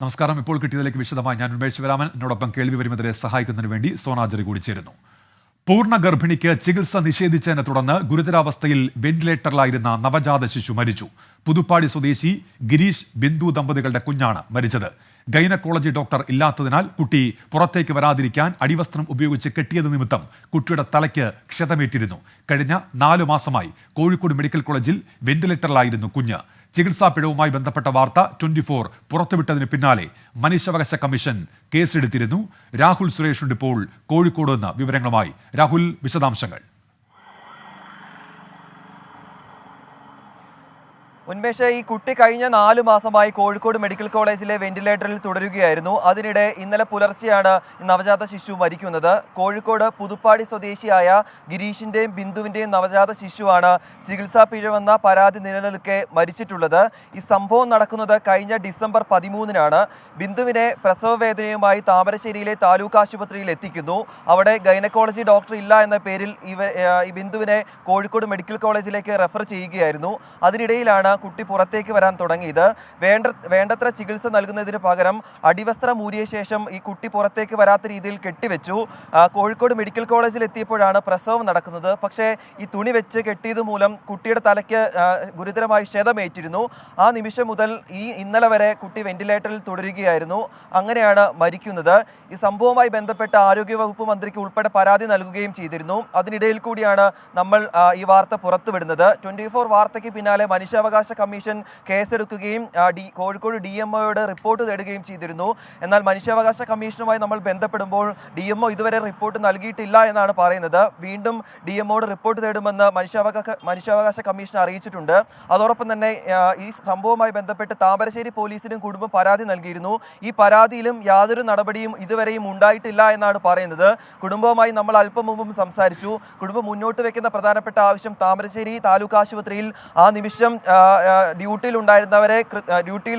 നമസ്കാരം. ഇപ്പോൾ കിട്ടിയതിലേക്ക് വിശദമായി ഞാൻ ഉന്മേഷ് ശിവരാമൻ. എന്നോടൊപ്പം കേൾവി വരുന്നതിനെ സഹായിക്കുന്നതിന് വേണ്ടി സോനാജറി കൂടി ചേരുന്നു. പൂർണ്ണ ഗർഭിണിക്ക് ചികിത്സ നിഷേധിച്ചതിനെ തുടർന്ന് ഗുരുതരാവസ്ഥയിൽ വെന്റിലേറ്ററിലായിരുന്ന നവജാത ശിശു മരിച്ചു. പുതുപ്പാടി സ്വദേശി ഗിരീഷ് ബിന്ദു ദമ്പതികളുടെ കുഞ്ഞാണ് മരിച്ചത്. ഗൈനക്കോളജി ഡോക്ടർ ഇല്ലാത്തതിനാൽ കുട്ടി പുറത്തേക്ക് വരാതിരിക്കാൻ അടിവസ്ത്രം ഉപയോഗിച്ച് കെട്ടിയത് നിമിത്തം കുട്ടിയുടെ തലയ്ക്ക് ക്ഷതമേറ്റിരുന്നു. കഴിഞ്ഞ 4 മാസമായി കോഴിക്കോട് മെഡിക്കൽ കോളേജിൽ വെന്റിലേറ്ററിലായിരുന്നു കുഞ്ഞ്. ചികിത്സാ പിഴവുമായി ബന്ധപ്പെട്ട വാർത്ത 24 പുറത്തുവിട്ടതിന് പിന്നാലെ മനുഷ്യാവകാശ കമ്മീഷൻ കേസെടുത്തിരുന്നു. രാഹുൽ സുരേഷ് ഉണ്ട് ഇപ്പോൾ കോഴിക്കോട് നിന്ന് വിവരങ്ങളുമായി. രാഹുൽ, വിശദാംശങ്ങൾ. ഉന്മേഷ്, ഈ കുട്ടി കഴിഞ്ഞ 4 മാസമായി കോഴിക്കോട് മെഡിക്കൽ കോളേജിലെ വെന്റിലേറ്ററിൽ തുടരുകയായിരുന്നു. അതിനിടെ ഇന്നലെ പുലർച്ചെയാണ് നവജാത ശിശു മരിക്കുന്നത്. കോഴിക്കോട് പുതുപ്പാടി സ്വദേശിയായ ഗിരീഷിന്റെയും ബിന്ദുവിന്റെയും നവജാത ശിശുവാണ് ചികിത്സാ പിഴവെന്ന പരാതി നിലനിൽക്കെ മരിച്ചിട്ടുള്ളത്. ഈ സംഭവം നടക്കുന്നത് കഴിഞ്ഞ ഡിസംബർ 13-നാണ്. ബിന്ദുവിനെ പ്രസവ വേദനയുമായി താമരശ്ശേരിയിലെ താലൂക്ക് ആശുപത്രിയിൽ എത്തിക്കുന്നു. അവിടെ ഗൈനക്കോളജി ഡോക്ടർ ഇല്ല എന്ന പേരിൽ ഈ ബിന്ദുവിനെ കോഴിക്കോട് മെഡിക്കൽ കോളേജിലേക്ക് റെഫർ ചെയ്യുകയായിരുന്നു. അതിനിടയിലാണ് കുട്ടി പുറത്തേക്ക് വരാൻ തുടങ്ങിയത്. വേണ്ടത്ര ചികിത്സ നൽകുന്നതിന് പകരം അടിവസ്ത്രം ഊരിയ ശേഷം ഈ കുട്ടി പുറത്തേക്ക് വരാത്ത രീതിയിൽ കെട്ടിവെച്ചു. കോഴിക്കോട് മെഡിക്കൽ കോളേജിൽ എത്തിയപ്പോഴാണ് പ്രസവം നടക്കുന്നത്. പക്ഷേ ഈ തുണി വെച്ച് കെട്ടിയത് മൂലം കുട്ടിയുടെ തലയ്ക്ക് ഗുരുതരമായി ക്ഷതമേറ്റിരുന്നു. ആ നിമിഷം മുതൽ ഇന്നലെ വരെ കുട്ടി വെന്റിലേറ്ററിൽ തുടരുകയായിരുന്നു. അങ്ങനെയാണ് മരിക്കുന്നത്. ഈ സംഭവവുമായി ബന്ധപ്പെട്ട് ആരോഗ്യവകുപ്പ് മന്ത്രിക്ക് ഉൾപ്പെടെ പരാതി നൽകുകയും ചെയ്തിരുന്നു. അതിനിടയിൽ കൂടിയാണ് നമ്മൾ ഈ വാർത്ത പുറത്തുവിടുന്നത്. 24 വാർത്തയ്ക്ക് പിന്നാലെ മനുഷ്യാവകാശ കമ്മീഷൻ കേസെടുക്കുകയും കോഴിക്കോട് DMOയോട് റിപ്പോർട്ട് തേടുകയും ചെയ്തിരുന്നു. എന്നാൽ മനുഷ്യാവകാശ കമ്മീഷനുമായി നമ്മൾ ബന്ധപ്പെടുമ്പോൾ DMO ഇതുവരെ റിപ്പോർട്ട് നൽകിയിട്ടില്ല എന്നാണ് പറയുന്നത്. വീണ്ടും DMOയോട് റിപ്പോർട്ട് തേടുമെന്ന് മനുഷ്യാവകാശ കമ്മീഷൻ അറിയിച്ചിട്ടുണ്ട്. അതോടൊപ്പം തന്നെ ഈ സംഭവവുമായി ബന്ധപ്പെട്ട് താമരശ്ശേരി പോലീസിനും കുടുംബം പരാതി നൽകിയിരുന്നു. ഈ പരാതിയിലും യാതൊരു നടപടിയും ഇതുവരെയും ഉണ്ടായിട്ടില്ല എന്നാണ് പറയുന്നത്. കുടുംബവുമായി നമ്മൾ അല്പം മുമ്പും സംസാരിച്ചു. കുടുംബം മുന്നോട്ട് വെക്കുന്ന പ്രധാനപ്പെട്ട ആവശ്യം താമരശ്ശേരി താലൂക്ക് ആശുപത്രിയിൽ ആ നിമിഷം ഡ്യൂട്ടിയിൽ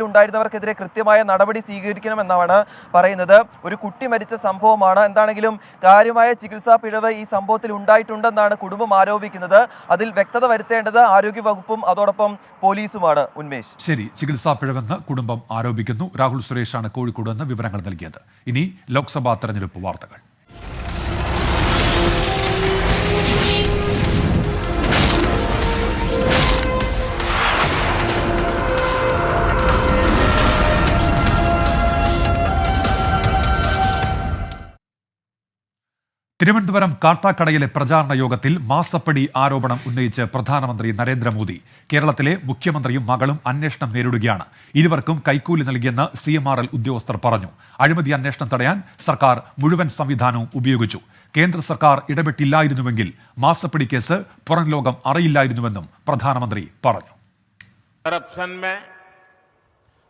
ഉണ്ടായിരുന്നവർക്കെതിരെ കൃത്യമായ നടപടി സ്വീകരിക്കണമെന്നാണ് പറയുന്നത്. ഒരു കുട്ടി മരിച്ച സംഭവമാണ്. എന്താണെങ്കിലും കാര്യമായ ചികിത്സാ പിഴവ് ഈ സംഭവത്തിൽ ഉണ്ടായിട്ടുണ്ടെന്നാണ് കുടുംബം ആരോപിക്കുന്നത്. അതിൽ വ്യക്തത വരുത്തേണ്ടത് ആരോഗ്യവകുപ്പും അതോടൊപ്പം പോലീസുമാണ്. ഉന്മേഷ്, ശരി. ചികിത്സാ പിഴവെന്ന് കുടുംബം ആരോപിക്കുന്നു. രാഹുൽ സുരേഷാണ് കോഴിക്കോട് നിന്ന് വിവരങ്ങൾ നൽകിയത്. ഇനി ലോക്സഭാ തെരഞ്ഞെടുപ്പ് വാർത്തകൾ. തിരുവനന്തപുരം കാട്ടാക്കടയിലെ പ്രചാരണ യോഗത്തിൽ മാസപ്പടി ആരോപണം ഉന്നയിച്ച് പ്രധാനമന്ത്രി നരേന്ദ്രമോദി. കേരളത്തിലെ മുഖ്യമന്ത്രിയും മകളും അന്വേഷണം നേരിടുകയാണ്. ഇരുവർക്കും കൈക്കൂലി നൽകിയെന്ന് CMRL ഉദ്യോഗസ്ഥർ പറഞ്ഞു. അഴിമതി അന്വേഷണം തടയാൻ സർക്കാർ മുഴുവൻ സംവിധാനവും ഉപയോഗിച്ചു. കേന്ദ്ര സർക്കാർ ഇടപെട്ടില്ലായിരുന്നുവെങ്കിൽ മാസപ്പടി കേസ് പുറം ലോകം അറിയില്ലായിരുന്നുവെന്നും പ്രധാനമന്ത്രി പറഞ്ഞു. करप्शन में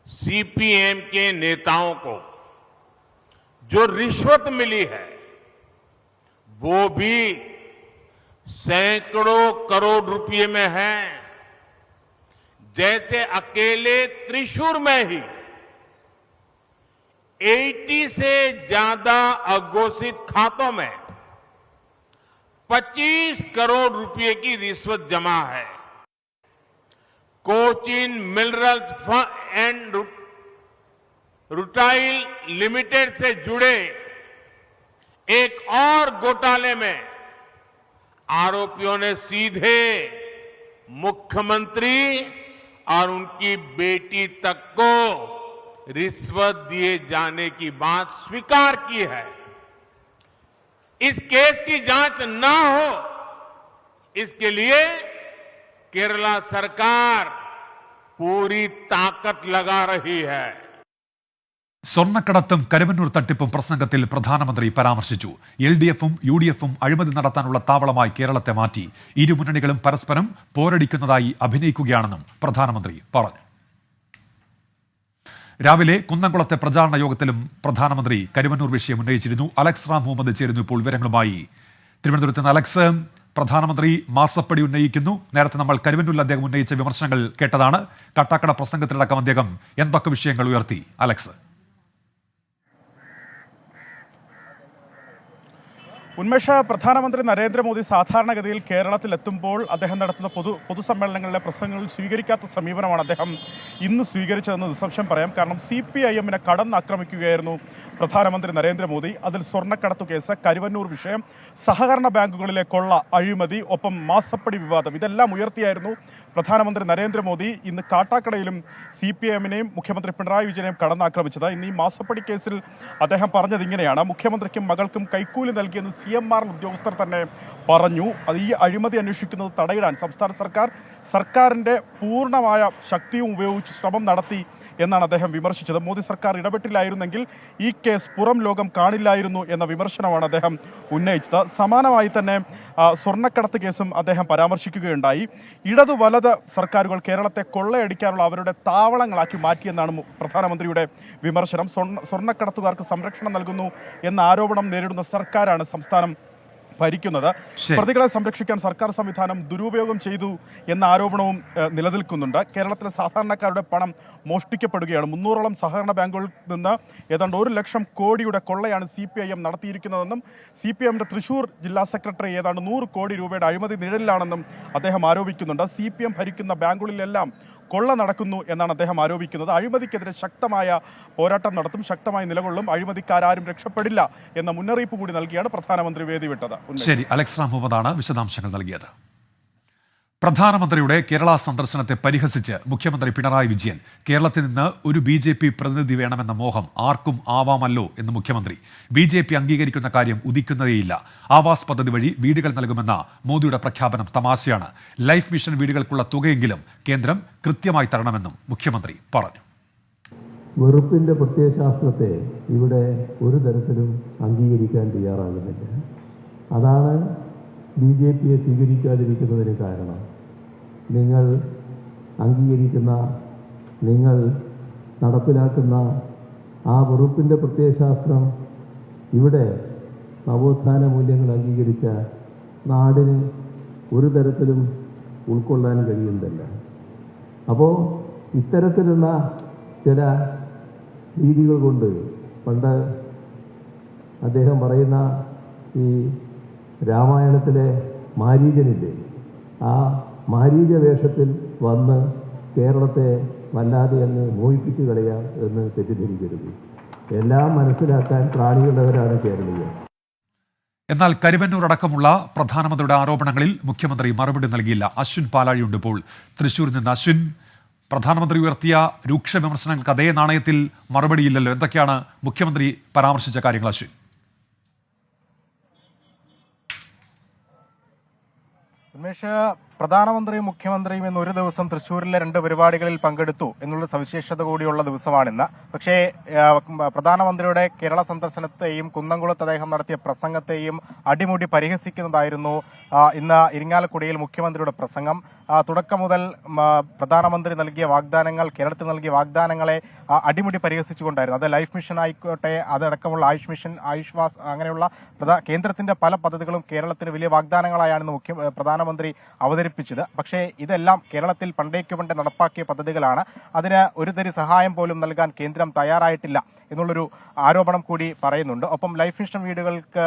CPM के नेताओं को जो रिश्वत मिली है वो भी सैकड़ों करोड़ रुपए में है. जैसे अकेले त्रिशूर में ही 80 से ज्यादा अघोषित खातों में 25 करोड़ रुपए की रिश्वत जमा है. Cochin minerals and rutile limited से जुड़े एक और घोटाले में आरोपियों ने सीधे मुख्यमंत्री और उनकी बेटी तक को रिश्वत दिए जाने की बात स्वीकार की है. इस केस की जांच ना हो, इसके लिए केरला सरकार पूरी ताकत लगा रही है. സ്വർണ്ണക്കടത്തും കരുവന്നൂർ തട്ടിപ്പും പ്രസംഗത്തിൽ പ്രധാനമന്ത്രി പരാമർശിച്ചു. LDF-ഉം UDF-ഉം അഴിമതി നടത്താനുള്ള താവളമായി കേരളത്തെ മാറ്റി. ഇരു മുന്നണികളും പരസ്പരം പോരടിക്കുന്നതായി അഭിനയിക്കുകയാണെന്നും പ്രധാനമന്ത്രി പറഞ്ഞു. രാവിലെ കുന്നംകുളത്തെ പ്രചാരണ യോഗത്തിലും പ്രധാനമന്ത്രി കരുവന്നൂർ വിഷയം ഉന്നയിച്ചിരുന്നു. അലക്സ് റാം മുഹമ്മദ് ചേരുന്നു ഇപ്പോൾ വിവരങ്ങളുമായി. തിരുവനന്തപുരത്ത് നിന്ന് അലക്സ്, പ്രധാനമന്ത്രി മാസപ്പടി ഉന്നയിക്കുന്നു. നേരത്തെ നമ്മൾ കരുവന്നൂരിൽ അദ്ദേഹം ഉന്നയിച്ച വിമർശനങ്ങൾ കേട്ടതാണ്. കാട്ടാക്കട പ്രസംഗത്തിലടക്കം അദ്ദേഹം എന്തൊക്കെ വിഷയങ്ങൾ ഉയർത്തി? അലക്സ്. ഉന്മേഷ, പ്രധാനമന്ത്രി നരേന്ദ്രമോദി സാധാരണഗതിയിൽ കേരളത്തിലെത്തുമ്പോൾ അദ്ദേഹം നടത്തുന്ന പൊതുസമ്മേളനങ്ങളിലെ പ്രസംഗങ്ങളിൽ സ്വീകരിക്കാത്ത സമീപനമാണ് അദ്ദേഹം ഇന്ന് സ്വീകരിച്ചതെന്ന് നിസ്സംശയം പറയാം. കാരണം CPIM-നെ കടന്നാക്രമിക്കുകയായിരുന്നു പ്രധാനമന്ത്രി നരേന്ദ്രമോദി. അതിൽ സ്വർണ്ണക്കടത്തു കേസ്, കരുവന്നൂർ വിഷയം, സഹകരണ ബാങ്കുകളിലെ കൊള്ള, അഴിമതി, ഒപ്പം മാസപ്പടി വിവാദം, ഇതെല്ലാം ഉയർത്തിയായിരുന്നു പ്രധാനമന്ത്രി നരേന്ദ്രമോദി ഇന്ന് കാട്ടാക്കടയിലും CPIM-നെയും മുഖ്യമന്ത്രി പിണറായി വിജയനെയും കടന്നാക്രമിച്ചത്. ഇന്ന് ഈ മാസപ്പടി കേസിൽ അദ്ദേഹം പറഞ്ഞത് ഇങ്ങനെയാണ്: മുഖ്യമന്ത്രിക്കും മകൾക്കും കൈക്കൂലി നൽകിയെന്ന് CMR ഉദ്യോഗസ്ഥർ തന്നെ പറഞ്ഞു. അത് ഈ അഴിമതി അന്വേഷിക്കുന്നത് തടയിടാൻ സംസ്ഥാന സർക്കാരിൻ്റെ പൂർണ്ണമായ ശക്തിയും ഉപയോഗിച്ച് ശ്രമം നടത്തി എന്നാണ് അദ്ദേഹം വിമർശിച്ചത്. മോദി സർക്കാർ ഇടപെട്ടില്ലായിരുന്നെങ്കിൽ ഈ കേസ് പുറം ലോകം കാണില്ലായിരുന്നു എന്ന വിമർശനമാണ് അദ്ദേഹം ഉന്നയിച്ചത്. സമാനമായി തന്നെ സ്വർണ്ണക്കടത്ത് കേസും അദ്ദേഹം പരാമർശിക്കുകയുണ്ടായി. ഇടതു വലത് സർക്കാരുകൾ കേരളത്തെ കൊള്ളയടിക്കാനുള്ള അവരുടെ താവളങ്ങളാക്കി മാറ്റിയെന്നാണ് പ്രധാനമന്ത്രിയുടെ വിമർശനം. സ്വർണ്ണക്കടത്തുകാർക്ക് സംരക്ഷണം നൽകുന്നു എന്ന ആരോപണം നേരിടുന്ന സർക്കാരാണ് സംസ്ഥാനം ഭരിക്കുന്നത്. പ്രതികളെ സംരക്ഷിക്കാൻ സർക്കാർ സംവിധാനം ദുരുപയോഗം ചെയ്തു എന്ന ആരോപണവും നിലനിൽക്കുന്നുണ്ട്. കേരളത്തിലെ സാധാരണക്കാരുടെ പണം മോഷ്ടിക്കപ്പെടുകയാണ്. 300ഓളം സഹകരണ ബാങ്കുകളിൽ നിന്ന് ഏതാണ്ട് 1 ലക്ഷം കോടിയുടെ കൊള്ളയാണ് CPIM നടത്തിയിരിക്കുന്നതെന്നും CPIM-ന്റെ തൃശൂർ ജില്ലാ സെക്രട്ടറി ഏതാണ്ട് 100 കോടി രൂപയുടെ അഴിമതി നിഴലിലാണെന്നും അദ്ദേഹം ആരോപിക്കുന്നുണ്ട്. CPIM ഭരിക്കുന്ന ബാങ്കുകളിലെല്ലാം കൊള്ള നടക്കുന്നു എന്നാണ് അദ്ദേഹം ആരോപിക്കുന്നത്. അഴിമതിക്കെതിരെ ശക്തമായ പോരാട്ടം നടത്തും, ശക്തമായി നിലകൊള്ളും, അഴിമതിക്കാരും രക്ഷപ്പെടില്ല എന്ന മുന്നറിയിപ്പ് കൂടി നൽകിയാണ് പ്രധാനമന്ത്രി വേദി വിട്ടത്. ശരി, അലക്സ് റാം മുഹമ്മദാണ് വിശദാംശങ്ങൾ നൽകിയത്. പ്രധാനമന്ത്രിയുടെ കേരള സന്ദർശനത്തെ പരിഹസിച്ച് മുഖ്യമന്ത്രി പിണറായി വിജയൻ കേരളത്തിൽ നിന്ന് ഒരു BJP പ്രതിനിധി വേണമെന്ന മോഹം ആർക്കും ആവാമല്ലോ എന്ന് മുഖ്യമന്ത്രി. BJP അംഗീകരിക്കുന്ന കാര്യം ഉദിക്കുന്നതേയില്ല. ആവാസ് പദ്ധതി വഴി വീടുകൾ നൽകുമെന്ന മോദിയുടെ പ്രഖ്യാപനം തമാശയാണ്. ലൈഫ് മിഷൻ വീടുകൾക്കുള്ള തുകയെങ്കിലും കേന്ദ്രം കൃത്യമായി തരണമെന്നും മുഖ്യമന്ത്രി പറഞ്ഞു. വെറുപ്പിന്റെ പ്രത്യയശാസ്ത്രത്തെ ഇവിടെ ഒരു തരത്തിലും അംഗീകരിക്കാൻ തയ്യാറാകുന്നില്ല. അതാണ് BJP-യെ സ്വീകരിക്കാതിരിക്കുന്നതിന് കാരണം. നിങ്ങൾ അംഗീകരിക്കുന്ന, നിങ്ങൾ നടപ്പിലാക്കുന്ന ആ വെറുപ്പിൻ്റെ പ്രത്യയശാസ്ത്രം ഇവിടെ നവോത്ഥാന മൂല്യങ്ങൾ അംഗീകരിച്ച നാടിന് ഒരു തരത്തിലും ഉൾക്കൊള്ളാൻ കഴിയുന്നില്ല. അപ്പോൾ ഇത്തരത്തിലുള്ള ചില രീതികൾ കൊണ്ട് പണ്ട് അദ്ദേഹം പറയുന്ന ഈ രാമായണത്തിലെ മാരീചനില്ലേ, ആ മാരീച വേഷത്തിൽ വന്ന് കേരളത്തെ വല്ലാതെ അങ്ങ് മോഹിപ്പിച്ചു കളയാം എന്ന് തെറ്റിദ്ധരിക്കരുത്. എല്ലാം മനസ്സിലാക്കാൻ പ്രാണിയുള്ളവരാണ് കേരളീയർ. എന്നാൽ കരുവന്നൂർ അടക്കമുള്ള പ്രധാനമന്ത്രിയുടെ ആരോപണങ്ങളിൽ മുഖ്യമന്ത്രി മറുപടി നൽകിയില്ല. അശ്വിൻ പാലാഴിയുണ്ട് ഇപ്പോൾ തൃശ്ശൂരിൽ നിന്ന്. അശ്വിൻ, പ്രധാനമന്ത്രി ഉയർത്തിയ രൂക്ഷ വിമർശനങ്ങൾക്ക് അതേ നാണയത്തിൽ മറുപടിയില്ലല്ലോ. എന്തൊക്കെയാണ് മുഖ്യമന്ത്രി പരാമർശിച്ച കാര്യങ്ങൾ അശ്വിൻ? ഉന്മേഷ്, പ്രധാനമന്ത്രിയും മുഖ്യമന്ത്രിയും ഇന്ന് ഒരു ദിവസം തൃശ്ശൂരിലെ 2 പരിപാടികളിൽ പങ്കെടുത്തു എന്നുള്ള സവിശേഷത കൂടിയുള്ള ദിവസമാണിന്ന്. പക്ഷേ പ്രധാനമന്ത്രിയുടെ കേരള സന്ദർശനത്തെയും കുന്നംകുളത്ത് അദ്ദേഹം നടത്തിയ പ്രസംഗത്തെയും അടിമുടി പരിഹസിക്കുന്നതായിരുന്നു ഇന്ന് ഇരിങ്ങാലക്കുടയിൽ മുഖ്യമന്ത്രിയുടെ പ്രസംഗം. തുടക്കം മുതൽ പ്രധാനമന്ത്രി നൽകിയ വാഗ്ദാനങ്ങൾ, കേരളത്തിൽ നൽകിയ വാഗ്ദാനങ്ങളെ അടിമുടി പരിഹസിച്ചുകൊണ്ടായിരുന്നു. അത് ലൈഫ് മിഷൻ ആയിക്കോട്ടെ, അതടക്കമുള്ള ആയുഷ് മിഷൻ, ആയുഷ്വാസ്, അങ്ങനെയുള്ള കേന്ദ്രത്തിന്റെ പല പദ്ധതികളും കേരളത്തിന് വലിയ വാഗ്ദാനങ്ങളായാണ് പ്രധാനമന്ത്രി അവതരിപ്പിച്ചത്. പക്ഷേ ഇതെല്ലാം കേരളത്തിൽ പണ്ടേക്ക് പണ്ട് നടപ്പാക്കിയ പദ്ധതികളാണ്. അതിന് ഒരു തരി സഹായം പോലും നൽകാൻ കേന്ദ്രം തയ്യാറായിട്ടില്ല എന്നുള്ളൊരു ആരോപണം കൂടി പറയുന്നുണ്ട്. ഒപ്പം ലൈഫ് മിഷൻ വീടുകൾക്ക്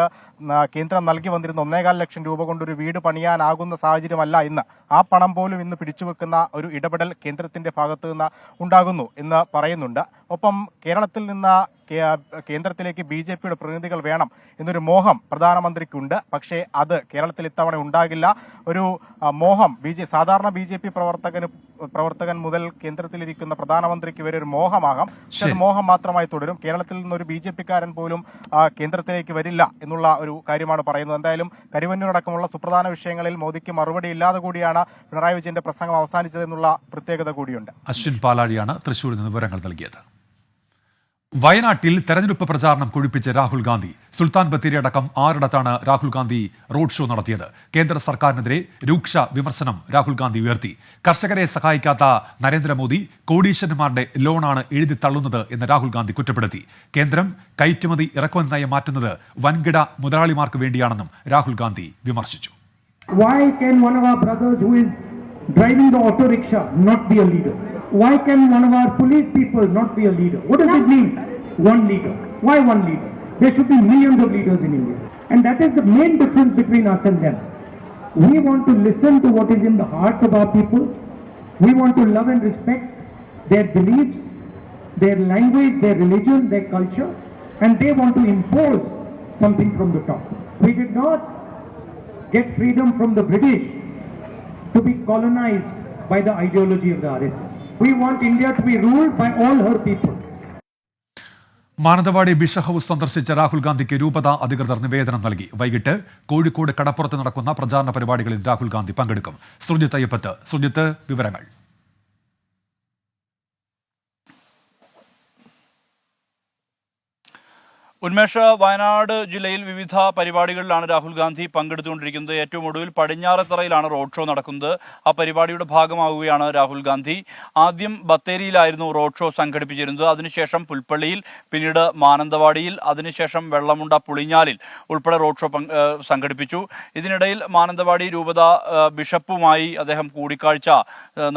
കേന്ദ്രം നൽകി വന്നിരുന്ന 1.25 ലക്ഷം രൂപ കൊണ്ടൊരു വീട് പണിയാനാകുന്ന സാഹചര്യമല്ല ഇന്ന്. ആ പണം പോലും ഇന്ന് പിടിച്ചുവെക്കുന്ന ഒരു ഇടപെടൽ കേന്ദ്രത്തിന്റെ ഭാഗത്തു നിന്ന് ഉണ്ടാകുന്നു എന്ന് പറയുന്നുണ്ട്. ഒപ്പം കേരളത്തിൽ നിന്ന് കേന്ദ്രത്തിലേക്ക് BJP-യുടെ പ്രതിനിധികൾ വേണം എന്നൊരു മോഹം പ്രധാനമന്ത്രിക്കുണ്ട്. പക്ഷേ അത് കേരളത്തിൽ ഇത്തവണ ഉണ്ടാകില്ല. ഒരു മോഹം സാധാരണ BJP പ്രവർത്തകൻ മുതൽ കേന്ദ്രത്തിലിരിക്കുന്ന പ്രധാനമന്ത്രിക്ക് വരെ ഒരു മോഹമാകാം. പക്ഷെ അത് മോഹം മാത്രമായി തുടരും. കേരളത്തിൽ നിന്നൊരു BJP-കാരൻ പോലും കേന്ദ്രത്തിലേക്ക് വരില്ല എന്നുള്ള ഒരു കാര്യമാണ് പറയുന്നത്. എന്തായാലും കരുവന്നൂരടക്കമുള്ള സുപ്രധാന വിഷയങ്ങളിൽ മോദിക്ക് മറുപടി ഇല്ലാതെ കൂടിയാണ് പിണറായി വിജയന്റെ പ്രസംഗം അവസാനിച്ചതെന്നുള്ള പ്രത്യേകത കൂടിയുണ്ട്. അശ്വിൻ പാലാഴിയാണ് തൃശ്ശൂരിൽ നിന്ന് വിവരങ്ങൾ നൽകിയത്. വയനാട്ടിൽ തെരഞ്ഞെടുപ്പ് പ്രചാരണം കൊഴുപ്പിച്ച് രാഹുൽ ഗാന്ധി. സുൽത്താൻ ബത്തേരി അടക്കം 6 രാഹുൽ ഗാന്ധി റോഡ് ഷോ നടത്തിയത്. കേന്ദ്ര സർക്കാരിനെതിരെ രൂക്ഷ വിമർശനം രാഹുൽ ഗാന്ധി ഉയർത്തി. കർഷകരെ സഹായിക്കാത്ത നരേന്ദ്രമോദി കോടീശ്വരന്മാരുടെ ലോണാണ് എഴുതി തള്ളുന്നത് എന്ന് രാഹുൽ ഗാന്ധി കുറ്റപ്പെടുത്തി. കേന്ദ്രം കയറ്റുമതി ഇറക്കുമതി നയം മാറ്റുന്നത് വൻകിട മുതലാളിമാർക്ക് വേണ്ടിയാണെന്നും രാഹുൽ ഗാന്ധി വിമർശിച്ചു. Why can one of our brothers who is driving the auto rickshaw not be a leader? Why can one of our police people not be a leader? What does it mean? One leader. Why one leader? There should be millions of leaders in India. And that is the main difference between us and them. We want to listen to what is in the heart of our people. We want to love and respect their beliefs, their language, their religion, their culture, and they want to impose something from the top. We did not get freedom from the British to be colonized by the ideology of the RSS. We want India to be ruled by all her people. Mananthavady bishop house സന്ദർശിച്ച രാഹുൽ ഗാന്ധിക്ക് രൂപത അധികൃതർ നിവേദനം നൽകി. വൈകിട്ട് കോഴിക്കോട് കടപ്പുറത്ത് നടക്കുന്ന പ്രചാരണ പരിപാടികളിൽ രാഹുൽ ഗാന്ധി പങ്കെടുക്കും. സുജിത്ത് അയ്യപ്പത്ത്, സുജിത്ത്, വിവരങ്ങൾ. ഉന്മേഷ, വയനാട് ജില്ലയിൽ വിവിധ പരിപാടികളിലാണ് രാഹുൽ ഗാന്ധി പങ്കെടുത്തുകൊണ്ടിരിക്കുന്നത്. ഏറ്റവും ഒടുവിൽ പടിഞ്ഞാറത്തറയിലാണ് റോഡ് ഷോ നടക്കുന്നത്. ആ പരിപാടിയുടെ ഭാഗമാവുകയാണ് രാഹുൽ ഗാന്ധി. ആദ്യം ബത്തേരിയിലായിരുന്നു റോഡ് ഷോ സംഘടിപ്പിച്ചിരുന്നത്. അതിനുശേഷം പുൽപ്പള്ളിയിൽ, പിന്നീട് മാനന്തവാടിയിൽ, അതിനുശേഷം വെള്ളമുണ്ട, പുളിഞ്ഞാലിൽ ഉൾപ്പെടെ റോഡ് ഷോ സംഘടിപ്പിച്ചു. ഇതിനിടയിൽ മാനന്തവാടി രൂപത ബിഷപ്പുമായി അദ്ദേഹം കൂടിക്കാഴ്ച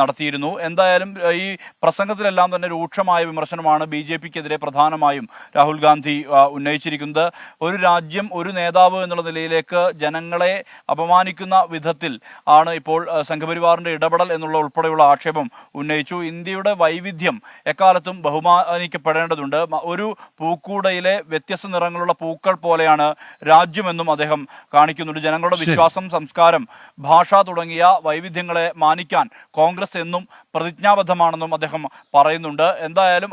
നടത്തിയിരുന്നു. എന്തായാലും ഈ പ്രസംഗത്തിലെല്ലാം തന്നെ രൂക്ഷമായ വിമർശനമാണ് BJPക്കെതിരെ പ്രധാനമായും രാഹുൽ ഗാന്ധി ഉന്നയിച്ചിരിക്കുന്നത്. ഒരു രാജ്യം, ഒരു നേതാവ് എന്നുള്ള നിലയിലേക്ക് ജനങ്ങളെ അപമാനിക്കുന്ന വിധത്തിൽ ആണ് ഇപ്പോൾ സംഘപരിവാറിന്റെ ഇടപെടൽ എന്നുള്ള ഉൾപ്പെടെയുള്ള ആക്ഷേപം ഉന്നയിച്ചു. ഇന്ത്യയുടെ വൈവിധ്യം എക്കാലത്തും ബഹുമാനിക്കപ്പെടേണ്ടതുണ്ട്. ഒരു പൂക്കൂടയിലെ വ്യത്യസ്ത നിറങ്ങളുള്ള പൂക്കൾ പോലെയാണ് രാജ്യമെന്നും അദ്ദേഹം കാണിക്കുന്നുണ്ട്. ജനങ്ങളുടെ വിശ്വാസം, സംസ്കാരം, ഭാഷ തുടങ്ങിയ വൈവിധ്യങ്ങളെ മാനിക്കാൻ കോൺഗ്രസ് എന്നും പ്രതിജ്ഞാബദ്ധമാണെന്നും അദ്ദേഹം പറയുന്നുണ്ട്. എന്തായാലും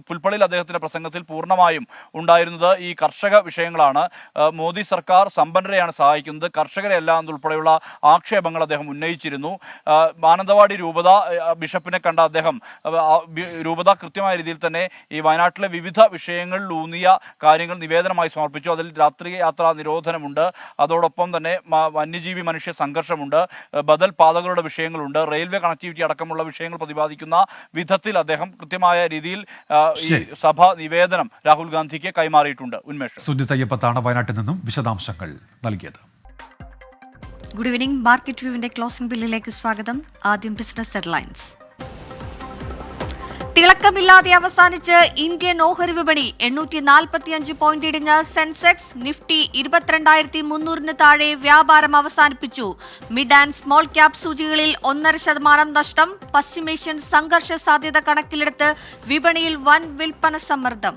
പുൽപ്പള്ളിയിൽ അദ്ദേഹത്തിന്റെ പ്രസംഗത്തിൽ പൂർണ്ണമായും ഉണ്ടായിരുന്നത് ഈ കർഷക വിഷയങ്ങളാണ്. മോദി സർക്കാർ സമ്പന്നരെയാണ് സഹായിക്കുന്നത്, കർഷകരെയല്ല എന്നുൾപ്പെടെയുള്ള ആക്ഷേപങ്ങൾ അദ്ദേഹം ഉന്നയിച്ചിരുന്നു. മാനന്തവാടി രൂപത ബിഷപ്പിനെ കണ്ട അദ്ദേഹം രൂപത കൃത്യമായ രീതിയിൽ തന്നെ ഈ വയനാട്ടിലെ വിവിധ വിഷയങ്ങളിൽ ഊന്നിയ കാര്യങ്ങൾ നിവേദനമായി സമർപ്പിച്ചു. അതിൽ രാത്രി യാത്രാ നിരോധനമുണ്ട്, അതോടൊപ്പം തന്നെ വന്യജീവി മനുഷ്യ സംഘർഷമുണ്ട്, ബദൽ പാതകളുടെ വിഷയങ്ങളുണ്ട്, റെയിൽവേ കണക്ടിവിറ്റി അടക്കമുള്ള വിഷയങ്ങൾ പ്രതിപാദിക്കുന്ന വിധത്തിൽ അദ്ദേഹം കൃത്യമായ രീതിയിൽ ഈ സഭ നിവേദനം രാഹുൽ ഗാന്ധിക്ക് കൈമാറിയിട്ടുണ്ട്. ഉന്മേഷ്, സുജിത്ത് അയ്യപ്പത്താണ് വയനാട്ടിൽ നിന്നും വിശദാംശങ്ങൾ നൽകിയത്. Good evening. മാർക്കറ്റ് വ്യൂവിന്റെ ക്ലോസിംഗ് ബില്ലിലേക്ക് സ്വാഗതം. ആദ്യം ബിസിനസ് ഹെഡ്ലൈൻസ്. തിളക്കമില്ലാതെ അവസാനിച്ച് ഇന്ത്യൻ ഓഹരി വിപണി. 845 പോയിന്റ് ഇടിഞ്ഞ് സെൻസെക്സ്. നിഫ്റ്റി 22,300 താഴെ വ്യാപാരം അവസാനിപ്പിച്ചു. മിഡ് ആൻഡ് സ്മോൾ ക്യാപ് സൂചികളിൽ 1.5% നഷ്ടം. പശ്ചിമേഷ്യൻ സംഘർഷ സാധ്യത കണക്കിലെടുത്ത് വിപണിയിൽ വൻ വിൽപ്പന സമ്മർദ്ദം.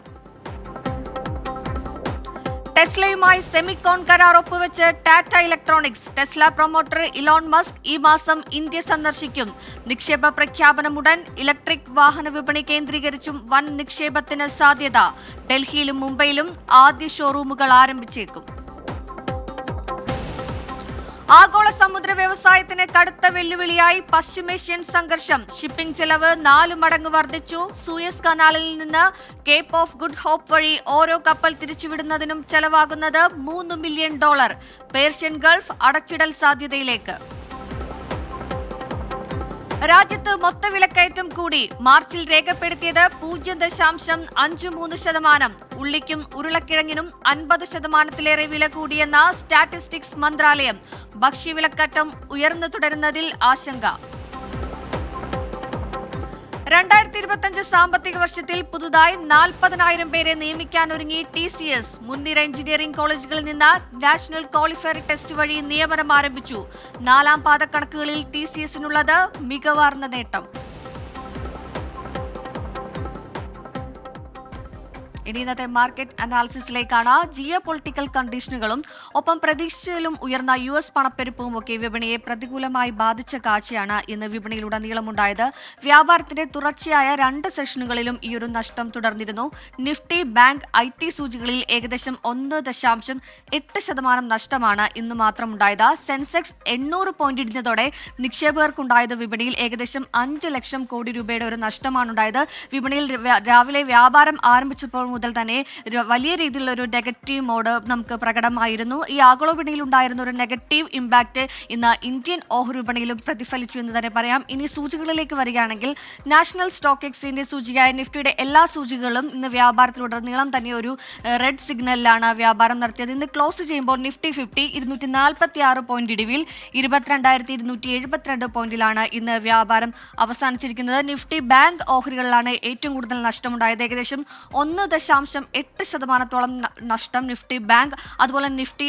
ടെസ്ലയുമായി സെമിക്കോൺ കരാർ ഒപ്പുവെച്ച് Tata electronics. Tesla promoter Elon Musk ഈ മാസം ഇന്ത്യ സന്ദർശിക്കും. നിക്ഷേപ പ്രഖ്യാപനമുടൻ. ഇലക്ട്രിക് വാഹന വിപണി കേന്ദ്രീകരിച്ചും വൻ നിക്ഷേപത്തിന് സാധ്യത. ഡൽഹിയിലും മുംബൈയിലും ആദ്യ ഷോറൂമുകൾ ആരംഭിച്ചേക്കും. ആഗോള സമുദ്ര വ്യവസായത്തിന് കടുത്ത വെല്ലുവിളിയായി പശ്ചിമേഷ്യൻ സംഘർഷം. ഷിപ്പിംഗ് ചെലവ് 4 മടങ്ങ് വർദ്ധിച്ചു. സൂയസ് കനാലിൽ നിന്ന് കേപ്പ് ഓഫ് ഗുഡ് ഹോപ്പ് വഴി ഓരോ കപ്പൽ തിരിച്ചുവിടുന്നതിനും ചെലവാകുന്നത് $3 മില്യൺ. പേർഷ്യൻ ഗൾഫ് അടച്ചിടൽ സാധ്യതയിലേക്ക്. രാജ്യത്ത് മൊത്തവിലക്കയറ്റം കൂടി. മാർച്ചിൽ രേഖപ്പെടുത്തിയത് 0.53%. ഉള്ളിക്കും ഉരുളക്കിഴങ്ങിനും 50%-ലേറെ വില കൂടിയെന്ന സ്റ്റാറ്റിസ്റ്റിക്സ് മന്ത്രാലയം. ഭക്ഷ്യവിലക്കയറ്റം ഉയർന്നു തുടരുന്നതിൽ ആശങ്ക. 2025 സാമ്പത്തിക വർഷത്തിൽ പുതുതായി 40,000 പേരെ നിയമിക്കാനൊരുങ്ങി TCS. മുൻനിര എഞ്ചിനീയറിംഗ് കോളേജുകളിൽ നിന്ന് നാഷണൽ ക്വാളിഫയർ ടെസ്റ്റ് വഴി നിയമനം ആരംഭിച്ചു. 4ാം പാദ കണക്കുകളിൽ TCSനുള്ളത് മികവാർന്ന നേട്ടം. ഇനി ഇന്നത്തെ മാർക്കറ്റ് അനാലിസിസിലേക്കാണ്. ജിയോ പൊളിറ്റിക്കൽ കണ്ടീഷനുകളും ഒപ്പം പ്രതീക്ഷയിലും ഉയർന്ന US പണപ്പെരുപ്പവും ഒക്കെ വിപണിയെ പ്രതികൂലമായി ബാധിച്ച കാഴ്ചയാണ് ഇന്ന് വിപണിയിലുടനീളമുണ്ടായത്. വ്യാപാരത്തിന്റെ തുടർച്ചയായ 2 സെഷനുകളിലും ഈ ഒരു നഷ്ടം തുടർന്നിരുന്നു. നിഫ്റ്റി, ബാങ്ക്, IT സൂചികളിൽ ഏകദേശം 1.8% നഷ്ടമാണ് ഇന്ന് മാത്രമുണ്ടായത്. സെൻസെക്സ് 800 പോയിന്റ് ഇടിഞ്ഞതോടെ നിക്ഷേപകർക്കുണ്ടായത് വിപണിയിൽ ഏകദേശം 5 ലക്ഷം കോടി രൂപയുടെ ഒരു നഷ്ടമാണുണ്ടായത്. വിപണിയിൽ രാവിലെ വ്യാപാരം ആരംഭിച്ചപ്പോൾ മുതൽ തന്നെ വലിയ രീതിയിലുള്ള ഒരു നെഗറ്റീവ് മോഡ് നമുക്ക് പ്രകടമായിരുന്നു. ഈ ആഗോള വിപണിയിൽ ഉണ്ടായിരുന്ന ഒരു നെഗറ്റീവ് ഇമ്പാക്ട് ഇന്ന് ഇന്ത്യൻ ഓഹരി വിപണിയിലും പ്രതിഫലിച്ചു എന്ന് തന്നെ പറയാം. ഇനി സൂചികളിലേക്ക് വരികയാണെങ്കിൽ നാഷണൽ സ്റ്റോക്ക് എക്സ്ചേഞ്ച് സൂചികയായ നിഫ്റ്റിയുടെ എല്ലാ സൂചികകളും ഇന്ന് വ്യാപാരത്തിലുടനീളം തന്നെ ഒരു റെഡ് സിഗ്നലിലാണ് വ്യാപാരം നടത്തിയത്. ഇന്ന് ക്ലോസ് ചെയ്യുമ്പോൾ നിഫ്റ്റി 50 246 പോയിന്റ് ഇടിവിൽ 22,272 പോയിന്റിലാണ് ഇന്ന് വ്യാപാരം അവസാനിച്ചിരിക്കുന്നത്. നിഫ്റ്റി, ബാങ്ക് ഓഹരികളിലാണ് ഏറ്റവും കൂടുതൽ നഷ്ടമുണ്ടായത്. ഏകദേശം 1.8% 1.8% നഷ്ടം നിഫ്റ്റി ബാങ്ക് അതുപോലെ നിഫ്റ്റി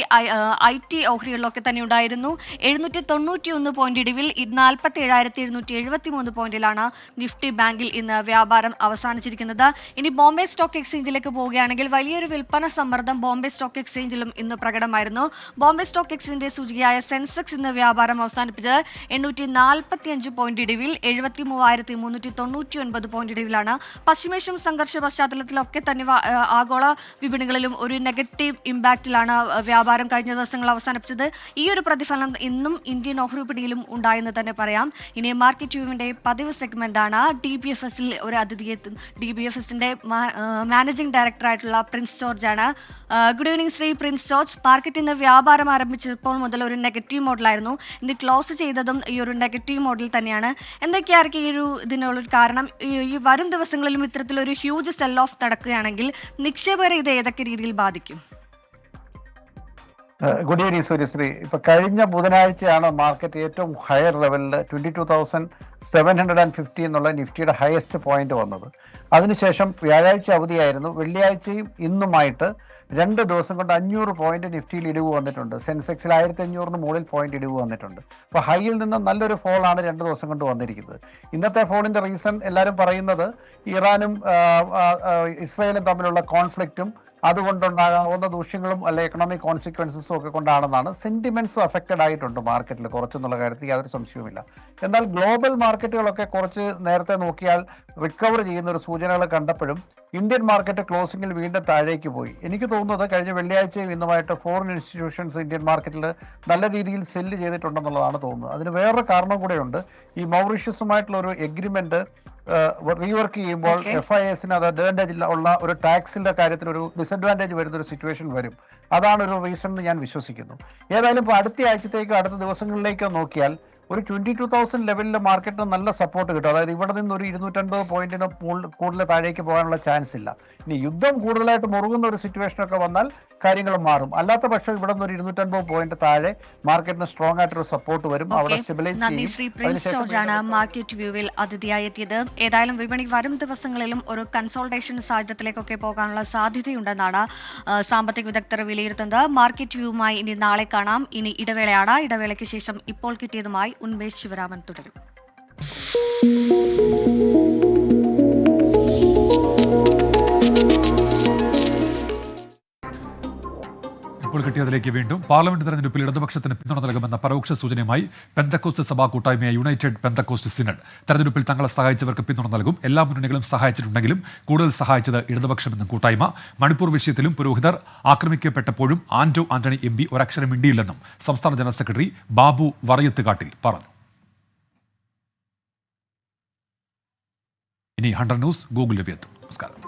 IT ഓഹരികളിലൊക്കെ തന്നെ ഉണ്ടായിരുന്നു. 791 പോയിന്റ് ഇടിവിൽ 47,773 പോയിന്റിലാണ് നിഫ്റ്റി ബാങ്കിൽ ഇന്ന് വ്യാപാരം അവസാനിച്ചിരിക്കുന്നത്. ഇനി ബോംബെ സ്റ്റോക്ക് എക്സ്ചേഞ്ചിലേക്ക് പോവുകയാണെങ്കിൽ വലിയൊരു വിൽപ്പന സമ്മർദ്ദം ബോംബെ സ്റ്റോക്ക് എക്സ്ചേഞ്ചിലും ഇന്ന് പ്രകടമായിരുന്നു. ബോംബെ സ്റ്റോക്ക് എക്സ്ചേഞ്ചിന്റെ സൂചികയായ സെൻസെക്സ് ഇന്ന് വ്യാപാരം അവസാനിപ്പിച്ചത് 845 പോയിന്റ് ഇടിവിൽ 73,399 പോയിന്റ് ഇടിവിലാണ്. പശ്ചിമേഷ്യൻ സംഘർഷ പശ്ചാത്തലത്തിലൊക്കെ തന്നെ ആഗോള വിപണികളിലും ഒരു നെഗറ്റീവ് ഇമ്പാക്റ്റിലാണ് വ്യാപാരം കഴിഞ്ഞ ദിവസങ്ങൾ അവസാനിപ്പിച്ചത്. ഈ ഒരു പ്രതിഫലനം ഇന്നും ഇന്ത്യൻ ഓഹരി വിപണിയിലും ഉണ്ടായെന്ന് തന്നെ പറയാം. ഇനി മാർക്കറ്റ് വ്യൂവിന്റെ പതിവ് സെഗ്മെന്റാണ്. DBFSൽ ഒരു അതിഥി എത്തും. DBFSന്റെ മാനേജിംഗ് ഡയറക്ടറായിട്ടുള്ള പ്രിൻസ് ജോർജ് ആണ്. Good evening Shri Prince George. Market ഇന്ന് വ്യാപാരം ആരംഭിച്ചപ്പോൾ മുതൽ ഒരു നെഗറ്റീവ് മോഡലായിരുന്നു. ഇന്ന് ക്ലോസ് ചെയ്തതും ഈ ഒരു നെഗറ്റീവ് മോഡൽ തന്നെയാണ്. എന്തൊക്കെയായിരിക്കും ഈ ഒരു ഇതിനുള്ളൊരു കാരണം? ഈ വരും ദിവസങ്ങളിലും ഇത്തരത്തിലൊരു ഹ്യൂജ് സെൽ ഓഫ് നടക്കുകയാണെങ്കിൽ നിക്ഷേപകരെ ഇത് ഏതൊക്കെ രീതിയിൽ ബാധിക്കും? Good evening Suryasree. ഇപ്പൊ കഴിഞ്ഞ ബുധനാഴ്ചയാണ് മാർക്കറ്റ് ഏറ്റവും ഹയർ ലെവലിൽ 22,750 എന്നുള്ള നിഫ്റ്റിയുടെ ഹയസ്റ്റ് പോയിന്റ് വന്നത്. അതിനുശേഷം വ്യാഴാഴ്ച അവധിയായിരുന്നു. വെള്ളിയാഴ്ചയും ഇന്നുമായിട്ട് 2 ദിവസം കൊണ്ട് 500 പോയിന്റ് നിഫ്റ്റിയിൽ ഇടിവ് വന്നിട്ടുണ്ട്. സെൻസെക്സിൽ 1500 മുകളിൽ പോയിന്റ് ഇടിവ് വന്നിട്ടുണ്ട്. അപ്പോൾ ഹൈയിൽ നിന്ന് നല്ലൊരു ഫോളാണ് 2 ദിവസം കൊണ്ട് വന്നിരിക്കുന്നത്. ഇന്നത്തെ ഫോളിന്റെ റീസൺ എല്ലാവരും പറയുന്നത് ഇറാനും ഇസ്രായേലും തമ്മിലുള്ള കോൺഫ്ലിക്റ്റും അതുകൊണ്ടുണ്ടാകാവുന്ന ദൂഷ്യങ്ങളും അല്ലെ എക്കണോമിക് കോൺസിക്വൻസസും ഒക്കെ കൊണ്ടാണെന്നാണ്. സെന്റിമെന്റ്സ് അഫക്റ്റഡ് ആയിട്ടുണ്ട് മാർക്കറ്റിൽ കുറച്ചെന്നുള്ള കാര്യത്തിൽ യാതൊരു സംശയവുമില്ല. എന്നാൽ ഗ്ലോബൽ മാർക്കറ്റുകളൊക്കെ കുറച്ച് നേരത്തെ നോക്കിയാൽ റിക്കവർ ചെയ്യുന്ന ഒരു സൂചനകൾ കണ്ടപ്പോഴും ഇന്ത്യൻ മാർക്കറ്റ് ക്ലോസിംഗിൽ വീണ്ടും താഴേക്ക് പോയി. എനിക്ക് തോന്നുന്നത് കഴിഞ്ഞ വെള്ളിയാഴ്ചയും ഇന്നുമായിട്ട് ഫോറിൻ ഇൻസ്റ്റിറ്റ്യൂഷൻസ് ഇന്ത്യൻ മാർക്കറ്റിൽ നല്ല രീതിയിൽ സെല്ല് ചെയ്തിട്ടുണ്ടെന്നുള്ളതാണ് തോന്നുന്നത്. അതിന് വേറൊരു കാരണം കൂടെയുണ്ട്. ഈ മൗറീഷ്യസുമായിട്ടുള്ള ഒരു എഗ്രിമെന്റ് റീവർക്ക് ചെയ്യുമ്പോൾ FISന് അത് അഡ്വാൻറ്റേജ് ഉള്ള ഒരു ടാക്സിന്റെ കാര്യത്തിൽ ഒരു ഡിസഡ്വാൻറ്റേജ് വരുന്ന ഒരു സിറ്റുവേഷൻ വരും. അതാണ് ഒരു റീസൺ എന്ന് ഞാൻ വിശ്വസിക്കുന്നു. ഏതായാലും ഇപ്പോൾ അടുത്ത ആഴ്ചത്തേക്കോ അടുത്ത ദിവസങ്ങളിലേക്കോ നോക്കിയാൽ ഒരു 22,000 ലെവലിൽ മാർക്കറ്റിന് നല്ല സപ്പോർട്ട് കിട്ടും. അതായത് ഇവിടെ നിന്ന് ഒരു 250 പോയിന്റിന് കൂടുതൽ താഴേക്ക് പോകാനുള്ള ചാൻസ് ഇല്ല. ഇനി യുദ്ധം കൂടുതലായിട്ട് മുറുകുന്ന ഒരു സിറ്റുവേഷനൊക്കെ വന്നാൽ കാര്യങ്ങൾ മാറും. അല്ലാത്ത പക്ഷം ഇവിടെ നിന്ന് ഒരു 250 പോയിന്റ് താഴെ മാർക്കറ്റിന് സ്ട്രോങ് ആയിട്ടൊരു സപ്പോർട്ട് വരും. അവിടെ സ്റ്റെബിലൈസ് ചെയ്യും. മാർക്കറ്റ് വ്യൂവിൽ അതിഥിയായി എത്തിയത്. ഏതായാലും വിപണി വരും ദിവസങ്ങളിലും ഒരു കൺസോൾട്ടേഷൻ സാഹചര്യത്തിലേക്കൊക്കെ പോകാനുള്ള സാധ്യതയുണ്ടെന്നാണ് സാമ്പത്തിക വിദഗ്ധർ വിലയിരുത്തുന്നത്. മാർക്കറ്റ് വ്യൂവുമായി ഇനി നാളെ കാണാം. ഇനി ഇടവേളയാണ്. ഇടവേളയ്ക്ക് ശേഷം ഇപ്പോൾ കിട്ടിയതുമായി ഉന്മേഷ് ശിവരാമൻ തുടരും. ഇപ്പോൾ കിട്ടിയതിലേക്ക് വീണ്ടും. പാർലമെന്റ് തെരഞ്ഞെടുപ്പിൽ ഇടതുപക്ഷത്തിന് പിന്തുണ നൽകുമെന്ന പരോക്ഷ സൂചനയുമായി പെന്തക്കോസ്റ്റ് സഭാ കൂട്ടായ്മയായ യുണൈറ്റഡ് പെന്തക്കോസ്റ്റ് സിനഡ് തെരഞ്ഞെടുപ്പിൽ തങ്ങളെ സഹായിച്ചവർക്ക് പിന്തുണ നൽകും. എല്ലാ മുന്നണികളും സഹായിച്ചിട്ടുണ്ടെങ്കിലും കൂടുതൽ സഹായിച്ചത് ഇടതുപക്ഷമെന്നും കൂട്ടായ്മ. മണിപ്പൂർ വിഷയത്തിലും പുരോഹിതർ ആക്രമിക്കപ്പെട്ടപ്പോഴും ആന്റണി MP ഒരക്ഷരം മിണ്ടിയില്ലെന്നും സംസ്ഥാന ജനറൽ സെക്രട്ടറി ബാബു വറയത്തുകാട്ടിൽ പറഞ്ഞു. ഇനി 100 ന്യൂസ് ഗൂഗിൾ രവി എത്തും. നമസ്കാരം.